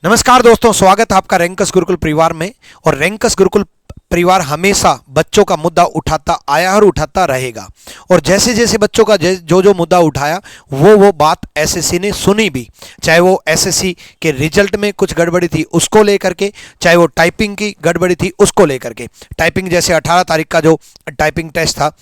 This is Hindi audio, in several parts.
नमस्कार दोस्तों, स्वागत है आपका रैंकस गुरुकुल परिवार में। और रैंकस गुरुकुल परिवार हमेशा बच्चों का मुद्दा उठाता आया और उठाता रहेगा। और जैसे जैसे बच्चों का जो जो मुद्दा उठाया वो बात एसएससी ने सुनी भी, चाहे वो एसएससी के रिजल्ट में कुछ गड़बड़ी थी उसको लेकर के, चाहे वो टाइपिंग की गड़बड़ी थी उसको लेकर के। टाइपिंग जैसे 18 तारीख का जो टाइपिंग टेस्ट था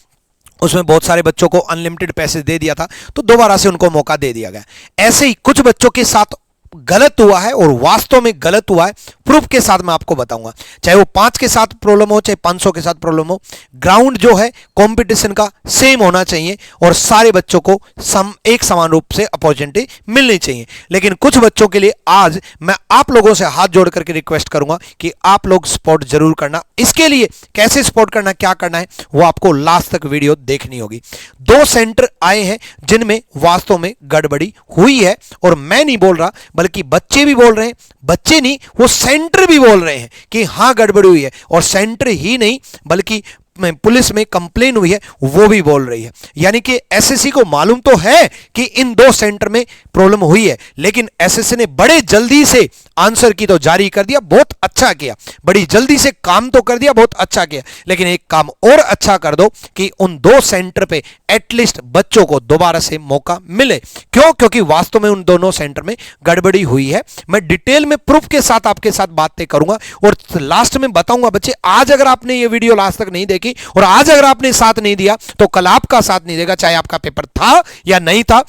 उसमें बहुत सारे बच्चों को अनलिमिटेड पैसे दे दिया था, तो दोबारा से उनको मौका दे दिया गया। ऐसे ही कुछ बच्चों के साथ गलत हुआ है और वास्तव में गलत हुआ है, प्रूफ के साथ मैं आपको बताऊंगा। चाहे वो 5 के साथ प्रॉब्लम हो, चाहे 500 के साथ प्रॉब्लम हो, ग्राउंड जो है कंपटीशन का सेम होना चाहिए और सारे बच्चों को एक समान रूप से अपॉर्चुनिटी मिलनी चाहिए। लेकिन कुछ बच्चों के लिए आज मैं आप लोगों से हाथ जोड़ करके रिक्वेस्ट करूंगा कि आप लोग सपोर्ट जरूर करना। इसके लिए कैसे सपोर्ट करना, क्या करना है, वो आपको लास्ट तक वीडियो देखनी होगी। 2 सेंटर आए हैं जिनमें वास्तव में गड़बड़ी हुई है, और मैं नहीं बोल रहा बल्कि बच्चे भी बोल रहे हैं, बच्चे नहीं वो सेंटर भी बोल रहे हैं कि हां गड़बड़ी हुई है। और सेंटर ही नहीं बल्कि पुलिस में कंप्लेन हुई है वो भी बोल रही है। यानी कि एसएससी को मालूम तो है कि इन 2 सेंटर में प्रॉब्लम हुई है, लेकिन एसएससी ने बड़े जल्दी से आंसर की तो जारी कर दिया, बहुत अच्छा किया। बड़ी जल्दी से काम तो कर दिया, बहुत अच्छा किया। लेकिन एक काम और अच्छा कर दो कि उन 2 सेंटर पे एटलीस्ट बच्चों को दोबारा से मौका मिले। क्यों? क्योंकि वास्तव में उन दोनों सेंटर में गड़बड़ी हुई है। मैं डिटेल में प्रूफ के साथ आपके साथ बातें करूंगा और लास्ट में बताऊंगा। बच्चे, आज अगर आपने ये वीडियो लास्ट तक नहीं देखी और आज अगर आपने साथ नहीं दिया तो कल आपका साथ नहीं देगा, चाहे आपका पेपर था या नहीं था।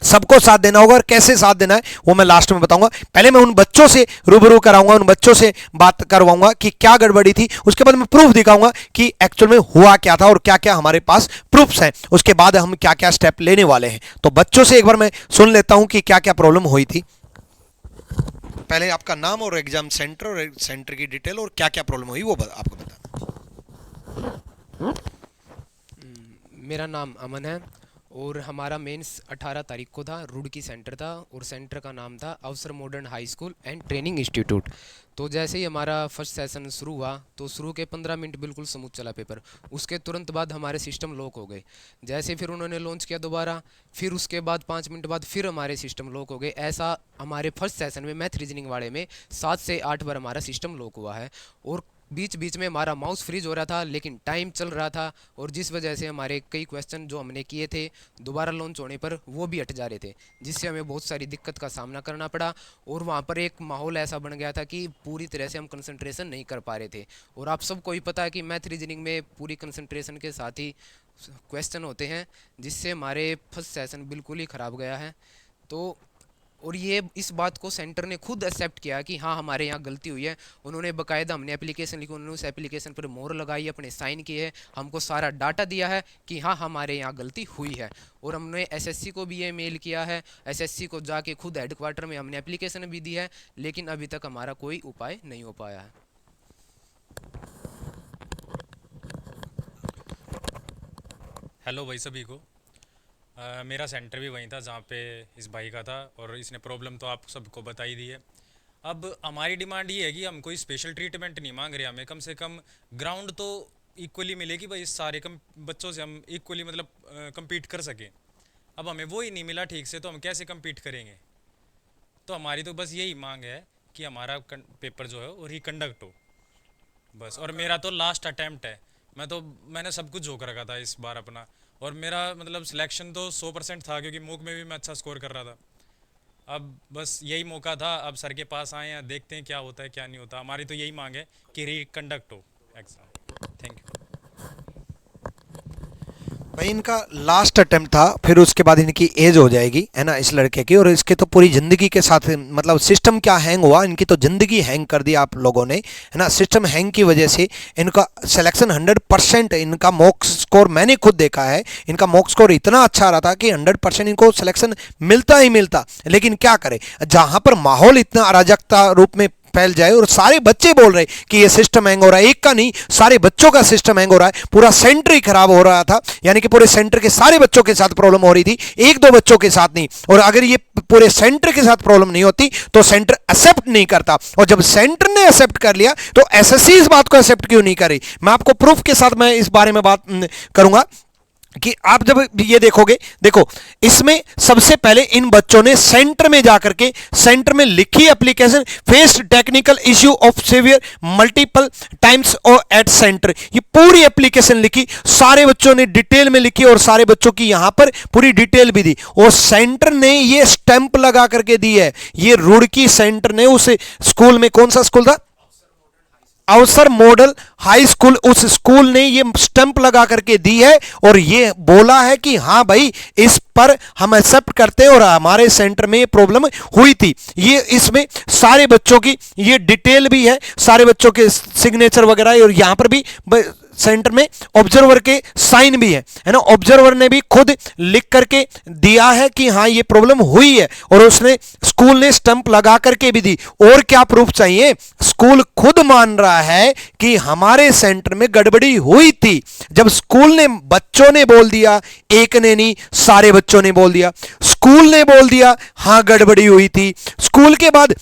सबको साथ देना होगा, और कैसे साथ देना है वो मैं लास्ट में बताऊंगा। पहले मैं उन बच्चों से रूबरू कराऊंगा, उन बच्चों से बात करवाऊंगा कि क्या गड़बड़ी थी। उसके बाद मैं प्रूफ दिखाऊंगा कि एक्चुअल में हुआ क्या था और क्या क्या हमारे पास प्रूफ्स हैं। उसके बाद हम क्या क्या स्टेप लेने वाले हैं। तो बच्चों से एक बार मैं सुन लेता हूं कि क्या क्या प्रॉब्लम हुई थी। पहले आपका नाम और एग्जाम सेंटर और सेंटर की डिटेल और क्या क्या प्रॉब्लम हुई वो आपको बता। मेरा नाम अमन है और हमारा मेंस 18 तारीख को था। रुड़की सेंटर था और सेंटर का नाम था अवसर modern high school and training institute. तो जैसे ही हमारा फर्स्ट सेशन शुरू हुआ तो शुरू के 15 मिनट बिल्कुल स्मूथ चला पेपर। उसके तुरंत बाद हमारे सिस्टम लॉक हो गए। जैसे फिर उन्होंने लॉन्च किया दोबारा, फिर उसके बाद 5 मिनट बाद फिर हमारे सिस्टम लॉक हो गए। ऐसा हमारे फर्स्ट सेशन में मैथ रीजनिंग वाले में 7 से 8 बार हमारा सिस्टम लॉक हुआ है। और बीच बीच में हमारा माउस फ्रीज हो रहा था, लेकिन टाइम चल रहा था, और जिस वजह से हमारे कई क्वेश्चन जो हमने किए थे दोबारा लॉन्च होने पर वो भी हट जा रहे थे, जिससे हमें बहुत सारी दिक्कत का सामना करना पड़ा। और वहाँ पर एक माहौल ऐसा बन गया था कि पूरी तरह से हम कंसंट्रेशन नहीं कर पा रहे थे। और आप सबको ही पता है कि मैथ रीजनिंग में पूरी कंसंट्रेशन के साथ ही क्वेश्चन होते हैं, जिससे हमारे फर्स्ट सेशन बिल्कुल ही ख़राब गया है। तो और ये इस बात को सेंटर ने खुद एक्सेप्ट किया कि हाँ हमारे यहाँ गलती हुई है। उन्होंने बकायदा, हमने एप्लीकेशन लिखी, उन्होंने उस एप्लीकेशन पर मोहर लगाई, अपने साइन किए हैं, हमको सारा डाटा दिया है कि हाँ हमारे यहाँ गलती हुई है। और हमने एसएससी को भी ये मेल किया है, एसएससी को जाके खुद हेडक्वार्टर में हमने एप्लीकेशन भी दी है, लेकिन अभी तक हमारा कोई उपाय नहीं हो पाया है। हेलो भाई सभी को। मेरा सेंटर भी वहीं था जहाँ पे इस भाई का था, और इसने प्रॉब्लम तो आप सबको बता ही दी है। अब हमारी डिमांड ये है कि हम कोई स्पेशल ट्रीटमेंट नहीं मांग रहे, हमें कम से कम ग्राउंड तो इक्वली मिले कि भाई सारे बच्चों से हम इक्वली मतलब compete कर सकें। अब हमें वो ही नहीं मिला ठीक से, तो हम कैसे compete करेंगे। तो हमारी तो बस यही मांग है कि हमारा पेपर जो है वो रिकंडक्ट हो बस। और मेरा तो लास्ट अटैम्प्ट है, मैंने सब कुछ झोंक रखा था इस बार अपना। और मेरा मतलब सिलेक्शन तो 100% था, क्योंकि मूक में भी मैं अच्छा स्कोर कर रहा था। अब बस यही मौका था, अब सर के पास आए हैं, देखते हैं क्या होता है क्या नहीं होता। हमारी तो यही मांग है कि रिकंडक्ट हो एग्जाम। Thank you. भाई इनका लास्ट अटेम्प्ट था, फिर उसके बाद इनकी एज हो जाएगी, है ना, इस लड़के की। और इसके तो पूरी ज़िंदगी के साथ मतलब सिस्टम क्या हैंग हुआ, इनकी तो ज़िंदगी हैंग कर दी आप लोगों ने, है ना। सिस्टम हैंग की वजह से इनका सिलेक्शन 100%, इनका मॉक स्कोर मैंने खुद देखा है, इनका मॉक स्कोर इतना अच्छा आ रहा था कि 100% इनको सिलेक्शन मिलता ही मिलता। लेकिन क्या करें, जहाँ पर माहौल इतना अराजकता रूप में फैल जाए और सारे बच्चे बोल रहे कि ये सिस्टम हैंग हो रहा है, एक का नहीं सारे बच्चों का सिस्टम हैंग हो रहा है, पूरा सेंटर ही खराब हो रहा था। यानी कि पूरे सेंटर के सारे बच्चों के साथ प्रॉब्लम हो रही थी, 1-2 बच्चों के साथ नहीं। और अगर ये पूरे सेंटर के साथ प्रॉब्लम नहीं होती तो सेंटर एक्सेप्ट नहीं करता, और जब सेंटर ने एक्सेप्ट कर लिया तो एसएससी इस बात को एक्सेप्ट क्यों नहीं करी। मैं आपको प्रूफ के साथ मैं इस बारे में बात करूंगा कि आप जब ये देखोगे, देखो इसमें सबसे पहले इन बच्चों ने सेंटर में जाकर के सेंटर में लिखी application, faced technical issue of severe multiple times और एट सेंटर, ये पूरी एप्लीकेशन लिखी, सारे बच्चों ने डिटेल में लिखी और सारे बच्चों की यहां पर पूरी डिटेल भी दी और सेंटर ने ये स्टैंप लगा करके दी है। ये रुड़की सेंटर ने उस स्कूल में, कौन सा स्कूल था, अवसर मॉडल हाई स्कूल, उस स्कूल ने ये स्टैंप लगा करके दी है और ये बोला है कि हाँ भाई इस पर हम एक्सेप्ट करते हैं और हमारे सेंटर में ये प्रॉब्लम हुई थी। ये इसमें सारे बच्चों की ये डिटेल भी है, सारे बच्चों के सिग्नेचर वगैरह, और यहां पर भी सेंटर में ऑब्जर्वर के साइन भी है ना, ऑब्जर्वर ने भी खुद लिख करके दिया है कि हाँ ये प्रॉब्लम हुई है और उसने स्कूल ने स्टंप लगा करके भी दी। और क्या प्रूफ चाहिए, स्कूल खुद मान रहा है कि हमारे सेंटर में गड़बड़ी हुई थी। जब स्कूल ने, बच्चों ने बोल दिया, एक ने नहीं सारे बच्चों ने बोल दिया, स्कूल ने बोल दिया हाँ गड़बड़ी हुई थी, स्कूल के बाद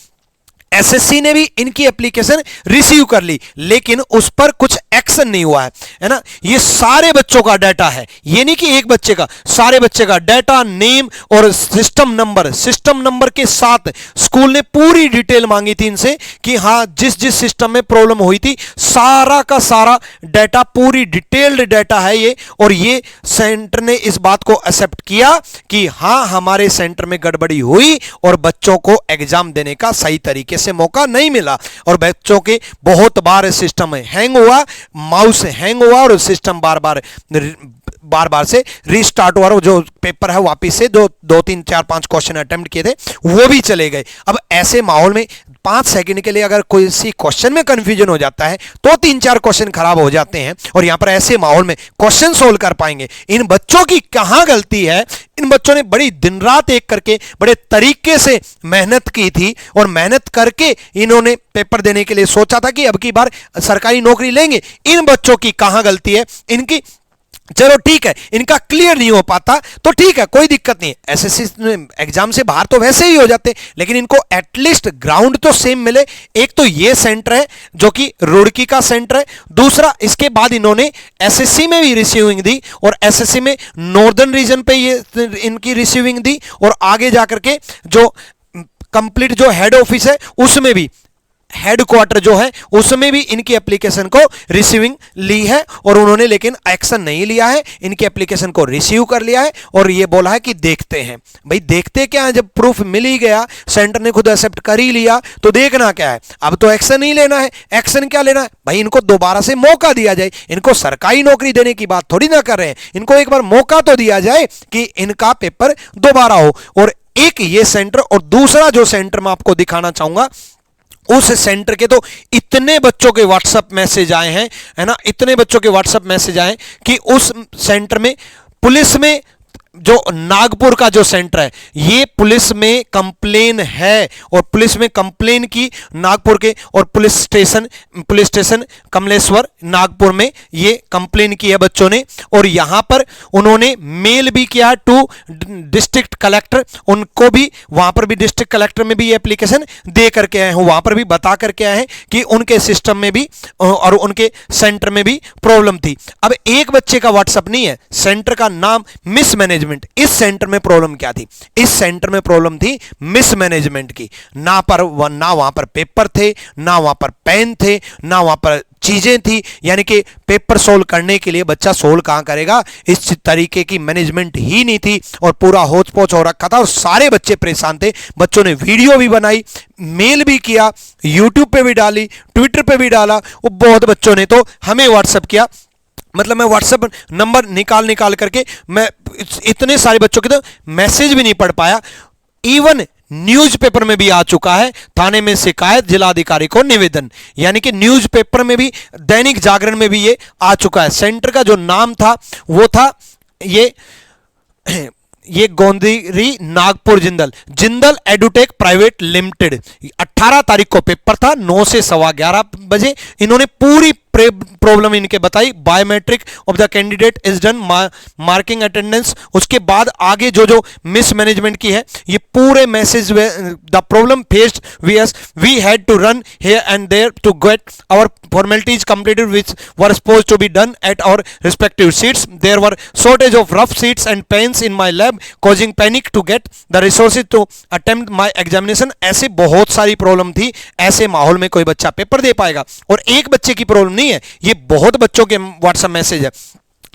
एसएससी ने भी इनकी एप्लीकेशन रिसीव कर ली, लेकिन उस पर कुछ एक्शन नहीं हुआ है ना। ये सारे बच्चों का डाटा है, ये नहीं कि एक बच्चे का, सारे बच्चे का डाटा, नेम और सिस्टम नंबर के साथ स्कूल ने पूरी डिटेल मांगी थी इनसे कि हाँ जिस जिस सिस्टम में प्रॉब्लम हुई थी सारा का सारा डाटा, पूरी डिटेल्ड डाटा है ये। और ये सेंटर ने इस बात को एक्सेप्ट किया कि हाँ हमारे सेंटर में गड़बड़ी हुई और बच्चों को एग्जाम देने का सही तरीके से मौका नहीं मिला और बच्चों के बहुत बार सिस्टम हैंग हुआ, माउस हैंग हुआ और सिस्टम बार बार से रीस्टार्ट हुआ। जो पेपर है वापिस से जो 2 3 4 5 क्वेश्चन अटेम्प्ट किए थे वो भी चले गए। अब ऐसे माहौल में 5 सेकंड के लिए अगर कोई सी क्वेश्चन में कंफ्यूजन हो जाता है तो 3-4 क्वेश्चन खराब हो जाते हैं और यहां पर ऐसे माहौल में क्वेश्चन सोल्व कर पाएंगे। इन बच्चों की कहां गलती है, इन बच्चों ने बड़ी दिन रात एक करके बड़े तरीके से मेहनत की थी और मेहनत करके इन्होंने पेपर देने के लिए सोचा था कि अब की बार सरकारी नौकरी लेंगे। इन बच्चों की कहां गलती है, इनकी चलो ठीक है इनका क्लियर नहीं हो पाता तो ठीक है कोई दिक्कत नहीं, एसएससी एग्जाम से बाहर तो वैसे ही हो जाते, लेकिन इनको एटलीस्ट ग्राउंड तो सेम मिले। एक तो ये सेंटर है जो कि रुड़की का सेंटर है, दूसरा इसके बाद इन्होंने एसएससी में भी रिसीविंग दी और एसएससी में नॉर्दर्न रीजन पे ये इनकी रिसीविंग दी और आगे जाकर के जो कंप्लीट जो हेड ऑफिस है उसमें भी, हेड क्वार्टर जो है उसमें भी इनकी एप्लीकेशन को रिसीविंग ली है और उन्होंने लेकिन एक्शन नहीं लिया है, इनकी एप्लीकेशन को रिसीव कर लिया है और ये बोला है कि देखते हैं। भाई देखते क्या है, जब प्रूफ मिल ही गया, सेंटर ने खुद एक्सेप्ट कर ही लिया तो देखना क्या है, अब तो एक्शन ही लेना है। एक्शन क्या लेना है भाई, इनको दोबारा से मौका दिया जाए, इनको सरकारी नौकरी देने की बात थोड़ी ना कर रहे हैं, इनको एक बार मौका तो दिया जाए कि इनका पेपर दोबारा हो। और एक ये सेंटर और दूसरा जो सेंटर मैं आपको दिखाना चाहूंगा, उस सेंटर के तो इतने बच्चों के व्हाट्सएप मैसेज आए हैं, है ना, इतने बच्चों के व्हाट्सएप मैसेज आए कि उस सेंटर में पुलिस में, जो नागपुर का जो सेंटर है ये पुलिस में कंप्लेन है और पुलिस में कंप्लेन की नागपुर के, और पुलिस स्टेशन कमलेश्वर नागपुर में ये कंप्लेन की है बच्चों ने। और यहां पर उन्होंने मेल भी किया टू डिस्ट्रिक्ट कलेक्टर, उनको भी वहां पर भी डिस्ट्रिक्ट कलेक्टर में भी ये एप्लीकेशन दे करके आए हैं, वहां पर भी बता करके आए हैं कि उनके सिस्टम में भी और उनके सेंटर में भी प्रॉब्लम थी। अब एक बच्चे का व्हाट्सएप नहीं है, सेंटर का नाम मिसमैनेजमेंट। इस सेंटर में प्रॉब्लम क्या थी, इस सेंटर में प्रॉब्लम थी मिसमैनेजमेंट की, ना वहां पर पेपर थे, ना वहां पर पेन थे, ना वहां पर चीजें थी, यानी कि पेपर सोल्व करने के लिए बच्चा सोल्व कहां करेगा, इस तरीके की मैनेजमेंट ही नहीं थी और पूरा होच पोच हो रखा था और सारे बच्चे परेशान थे। बच्चों ने वीडियो भी बनाई, मेल भी किया, यूट्यूब पे भी डाली, ट्विटर पे भी डाला, वो बहुत बच्चों ने तो हमें व्हाट्सएप किया, मतलब मैं व्हाट्सएप नंबर निकाल करके मैं इतने सारे बच्चों के तो मैसेज भी नहीं पढ़ पाया। इवन न्यूज़पेपर में भी आ चुका है, थाने में शिकायत, जिलाधिकारी को निवेदन, यानी कि न्यूज़पेपर में भी, दैनिक जागरण में भी ये आ चुका है। सेंटर का जो नाम था वो था ये गोंदेरी Nagpur Jindal edutech private limited. 18 तारीख को पेपर था, 9 से 11:15 बजे। इन्होंने पूरी प्रॉब्लम इनके बताई, biometric of the candidate is done, marking attendance, उसके बाद आगे जो जो मिसमैनेजमेंट की है ये पूरे message, the problem faced we had to run here and there to get our formalities completed which were supposed to be done at our respective seats. There were shortage of rough sheets and pens in my lab, causing panic to get the resources to attempt my examination. ऐसे बहुत सारी प्रॉब्लम थी, ऐसे माहौल में कोई बच्चा पेपर दे पाएगा? और एक बच्चे की प्रॉब्लम नहीं है, ये बहुत बच्चों के व्हाट्सएप मैसेज है।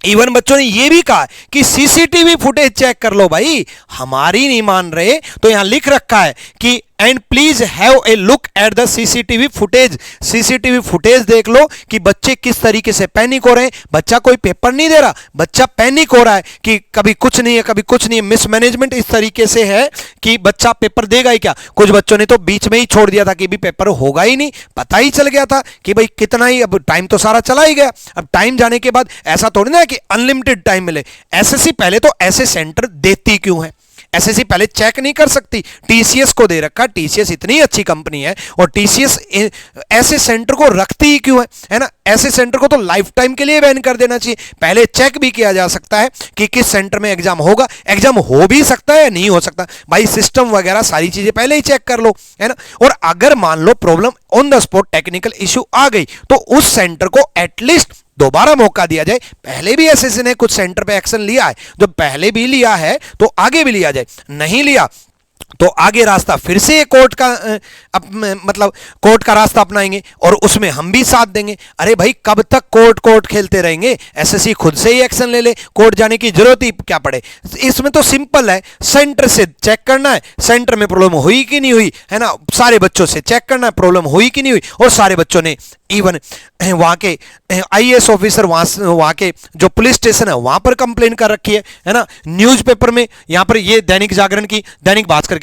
इवन बच्चों ने ये भी कहा कि सीसीटीवी फुटेज चेक कर लो। भाई हमारी नहीं मान रहे तो यहां लिख रखा है कि and please have a look at the CCTV footage. CCTV footage देख लो कि बच्चे किस तरीके से पैनिक हो रहे हैं। बच्चा कोई पेपर नहीं दे रहा, बच्चा पैनिक हो रहा है कि कभी कुछ नहीं है, कभी कुछ नहीं है। मिसमैनेजमेंट इस तरीके से है कि बच्चा पेपर देगा ही क्या। कुछ बच्चों ने तो बीच में ही छोड़ दिया था कि भी पेपर होगा ही नहीं, पता ही चल गया था कि भाई कितना ही, अब टाइम तो सारा चला ही गया। अब टाइम जाने के बाद ऐसा थोड़ी ना कि अनलिमिटेड टाइम मिले। एसएससी पहले तो ऐसे सेंटर देती क्यों है? एसएससी पहले चेक नहीं कर सकती? टीसीएस को दे रखा, टीसीएस इतनी अच्छी कंपनी है और टीसीएस ऐसे सेंटर को रखती ही क्यों है ना? ऐसे सेंटर को तो लाइफ टाइम के लिए बैन कर देना चाहिए। पहले चेक भी किया जा सकता है कि किस सेंटर में एग्जाम होगा, एग्जाम हो भी सकता है या नहीं हो सकता। भाई सिस्टम वगैरह सारी चीजें पहले ही चेक कर लो, है ना? और अगर मान लो problem on the spot technical issue आ गई तो उस सेंटर को एटलीस्ट दोबारा मौका दिया जाए। पहले भी एसएससी ने कुछ सेंटर पे एक्शन लिया है, जो पहले भी लिया है तो आगे भी लिया जाए। नहीं लिया तो आगे रास्ता फिर से कोर्ट का मतलब कोर्ट का रास्ता अपनाएंगे और उसमें हम भी साथ देंगे। अरे भाई कब तक कोर्ट खेलते रहेंगे? एसएससी खुद से ही एक्शन ले ले, कोर्ट जाने की जरूरत ही क्या पड़े। इसमें तो सिंपल है, सेंटर से चेक करना है, सेंटर में प्रॉब्लम हुई कि नहीं हुई, है ना? सारे बच्चों से चेक करना है प्रॉब्लम हुई कि नहीं हुई, और सारे बच्चों ने इवन वहां के आईएएस ऑफिसर, वहां के जो पुलिस स्टेशन है वहां पर कंप्लेन कर रखी है ना? न्यूज़पेपर में यहां पर ये दैनिक जागरण की, दैनिक भास्कर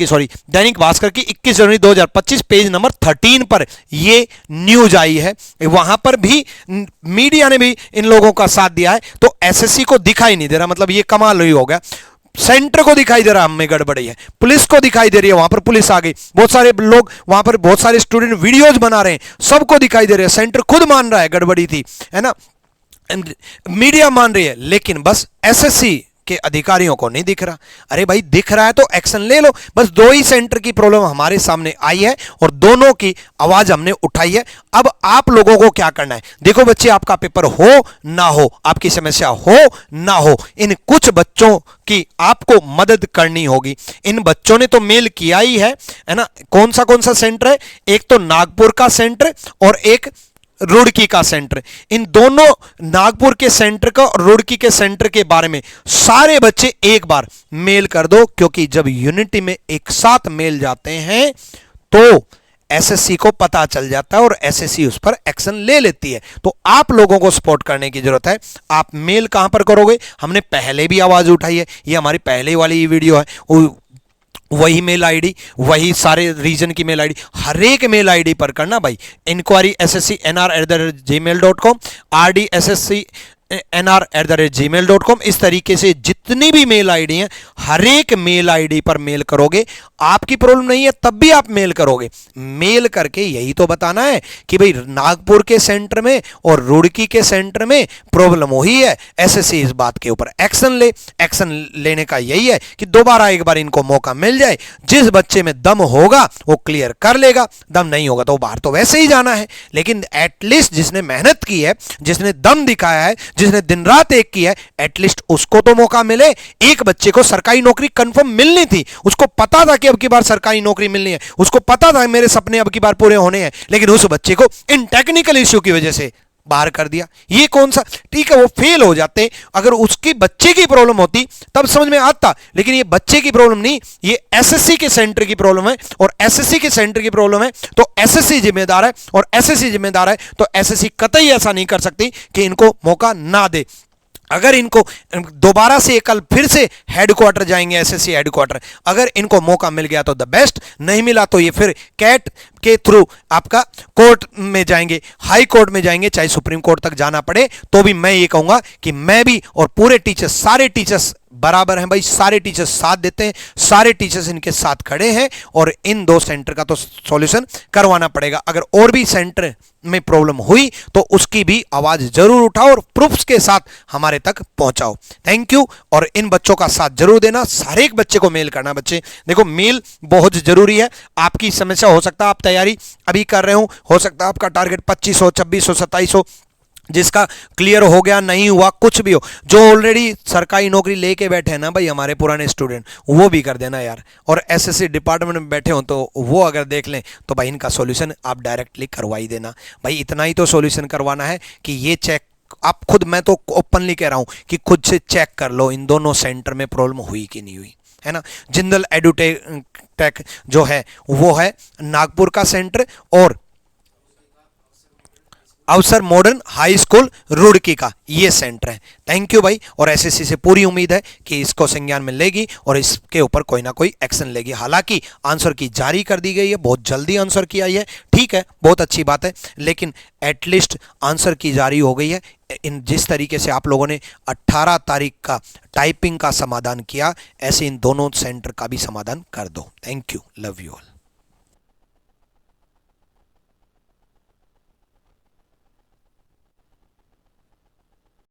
की 21 जनवरी 2025 पेज नंबर 13 पर ये न्यूज आई है। वहां पर भी मीडिया ने भी इन लोगों का साथ दिया है। तो एसएससी को दिखाई नहीं दे रहा, मतलब ये कमाल ही हो गया। सेंटर को दिखाई दे रहा हमें गड़बड़ी है, पुलिस को दिखाई दे रही है, वहां पर पुलिस आ गई, बहुत सारे लोग वहां पर, बहुत सारे स्टूडेंट वीडियोज बना रहे हैं, सबको दिखाई दे रहे हैं। सेंटर खुद मान रहा है गड़बड़ी थी, है ना? मीडिया मान रही है, लेकिन बस एसएससी के अधिकारियों को नहीं दिख रहा। अरे भाई दिख रहा है तो एक्शन ले लो। बस दो ही सेंटर की प्रॉब्लम हमारे सामने आई है और दोनों की आवाज हमने उठाई है। अब आप लोगों को क्या करना है? देखो बच्चे, आपका पेपर हो ना हो, आपकी समस्या हो ना हो, इन कुछ बच्चों की आपको मदद करनी होगी। इन बच्चों ने तो मेल किया ही है ना? कौन सा सेंटर है? एक तो नागपुर का सेंटर और एक रुड़की का सेंटर। इन दोनों नागपुर के सेंटर का और रुड़की के सेंटर के बारे में सारे बच्चे एक बार मेल कर दो, क्योंकि जब यूनिटी में एक साथ मेल जाते हैं तो एसएससी को पता चल जाता है और एसएससी उस पर एक्शन ले लेती है। तो आप लोगों को सपोर्ट करने की जरूरत है। आप मेल कहां पर करोगे? हमने पहले भी आवाज उठाई है, ये हमारी पहले वाली वीडियो है। वही मेल आईडी, वही सारे रीजन की मेल आईडी, हर एक मेल आईडी पर करना भाई। Inquiry sscnr@gmail.com, rdsscnr@gmail.com। इस तरीके से जितनी भी मेल आईडी हैं, हर एक मेल आईडी पर मेल करोगे। आपकी प्रॉब्लम नहीं है तब भी आप मेल करोगे। मेल करके यही तो बताना है कि भाई नागपुर के सेंटर में और रुड़की के सेंटर में प्रॉब्लम हुई है, एसएससी इस बात के ऊपर एक्शन ले। एक्शन लेने का यही है कि दोबारा एक बार इनको मौका मिल जाए। जिस बच्चे में दम होगा वो क्लियर कर लेगा, दम नहीं होगा तो बाहर तो वैसे ही जाना है। लेकिन एटलीस्ट जिसने मेहनत की है, जिसने दम दिखाया है, जिसने दिन रात एक की है, एटलीस्ट उसको तो मौका मिले। एक बच्चे को सरकारी नौकरी कंफर्म मिलनी थी, उसको पता था कि अब की बार सरकारी नौकरी मिलनी है, उसको पता था मेरे सपने अब की बार पूरे होने हैं, लेकिन उस बच्चे को इन टेक्निकल इश्यू की वजह से बाहर कर दिया। ये कौन सा, ठीक है वो फेल हो जाते, अगर उसकी बच्चे की प्रॉब्लम होती तब समझ में आता, लेकिन ये बच्चे की प्रॉब्लम नहीं, ये एसएससी के सेंटर की प्रॉब्लम है। और एसएससी के सेंटर की प्रॉब्लम है तो एसएससी जिम्मेदार है, और एसएससी जिम्मेदार है तो एसएससी कतई ऐसा नहीं कर सकती कि इनको मौका ना दे। अगर इनको दोबारा से कल फिर से हेडक्वार्टर जाएंगे, एसएससी हेडक्वार्टर, अगर इनको मौका मिल गया तो द बेस्ट, नहीं मिला तो ये फिर कैट के थ्रू आपका कोर्ट में जाएंगे, हाई कोर्ट में जाएंगे, चाहे सुप्रीम कोर्ट तक जाना पड़े तो भी मैं ये कहूंगा कि मैं भी और पूरे टीचर्स, सारे टीचर्स बराबर हैं भाई, सारे टीचर्स साथ देते हैं, सारे टीचर्स इनके साथ खड़े हैं और इन 2 सेंटर का तो सॉल्यूशन करवाना पड़ेगा। अगर और भी सेंटर में प्रॉब्लम हुई तो उसकी भी आवाज जरूर उठाओ और प्रूफ्स के साथ हमारे तक पहुंचाओ। Thank you. और इन बच्चों का साथ जरूर देना, सारे एक बच्चे को मेल करना। बच्चे देखो, मेल बहुत जरूरी है। आपकी समस्या हो सकता है आप तैयारी अभी कर रहे हो सकता है आपका टारगेट 2500, 2600, 2700 जिसका क्लियर हो गया, नहीं हुआ, कुछ भी हो, जो ऑलरेडी सरकारी नौकरी लेके बैठे हैं ना भाई हमारे पुराने स्टूडेंट, वो भी कर देना यार। और एसएससी डिपार्टमेंट में बैठे हो तो वो अगर देख लें तो भाई इनका सॉल्यूशन आप डायरेक्टली करवा ही देना। भाई इतना ही तो सॉल्यूशन करवाना है कि ये चेक आप खुद, मैं तो ओपनली कह रहा हूं कि खुद से चेक कर लो इन दोनों सेंटर में प्रॉब्लम हुई कि नहीं हुई, है ना। जिंदल एडुटेक जो है वो है नागपुर का सेंटर और अवसर मॉडर्न हाई स्कूल रुड़की का ये सेंटर है। थैंक यू भाई। और एसएससी से पूरी उम्मीद है कि इसको संज्ञान में लेगी और इसके ऊपर कोई ना कोई एक्शन लेगी। हालांकि आंसर की जारी कर दी गई है, बहुत जल्दी आंसर की आई है, ठीक है, बहुत अच्छी बात है, लेकिन एटलीस्ट आंसर की जारी हो गई है। इन जिस तरीके से आप लोगों ने 18 तारीख का टाइपिंग का समाधान किया, ऐसे इन दोनों सेंटर का भी समाधान कर दो। Thank you, love you all.